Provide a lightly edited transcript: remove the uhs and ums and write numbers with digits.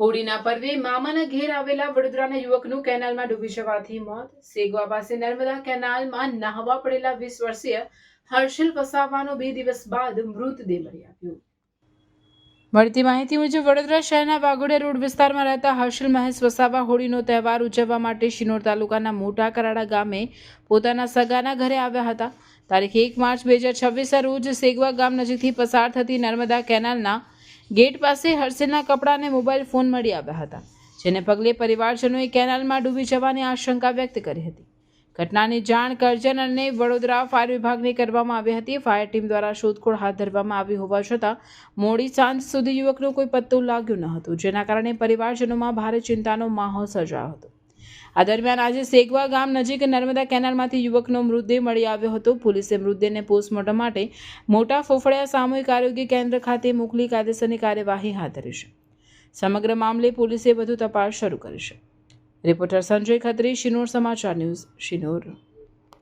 હોળીના પર્વે મામાના ઘેર આવેલા વડોદરાના યુવકનું કેનાલમાં ડૂબી જવાથી મોત. સેગવા પાસે નર્મદા કેનાલમાં નહાવા પડેલા 20 વર્ષીય હર્ષિલ વસાવાનો 2 દિવસ બાદ મૃતદેહ મળી આવ્યો. મળતી માહિતી મુજબ વડોદરા શહેરના વાઘોડિયા રોડ વિસ્તારમાં રહેતા હર્ષિલ મહેશ વસાવા હોળીનો તહેવાર ઉજવવા માટે શિનોર તાલુકાના મોટા કરાડા ગામે પોતાના સગાના ઘરે આવ્યા હતા. તારીખ 1 માર્ચ 2026 રોજ સેગવા ગામ નજીકથી પસાર થતી નર્મદા કેનાલના ગેટ પાસે હર્ષિલના કપડાં અને મોબાઈલ ફોન મળી આવ્યા હતા, જેને પગલે પરિવારજનોએ કેનાલમાં ડૂબી જવાની આશંકા વ્યક્ત કરી હતી. ઘટનાની જાણ કરજણ અને વડોદરા ફાયર વિભાગને કરવામાં આવી હતી. ફાયર ટીમ દ્વારા શોધખોળ હાથ ધરવામાં આવી હોવા છતાં મોડી સાંજ સુધી યુવકનો કોઈ પત્તો લાગ્યો ન હતો, જેના કારણે પરિવારજનોમાં ભારે ચિંતાનો માહોલ સર્જાયો હતો. આ દરમિયાન આજે સેગવા ગામ નજીક નર્મદા કેનાલમાંથી યુવકનો મૃતદેહ મળી આવ્યો હતો. પોલીસે મૃતદેહને પોસ્ટમોર્ટમ માટે મોટા ફોફળિયા સામૂહિક આરોગ્ય કેન્દ્ર ખાતે મોકલી કાયદેસરની કાર્યવાહી હાથ ધરી છે. સમગ્ર મામલે પોલીસે વધુ તપાસ શરૂ કરી છે. રિપોર્ટર સંજય ખત્રી, શિનોર સમાચાર ન્યૂઝ, શિનોર.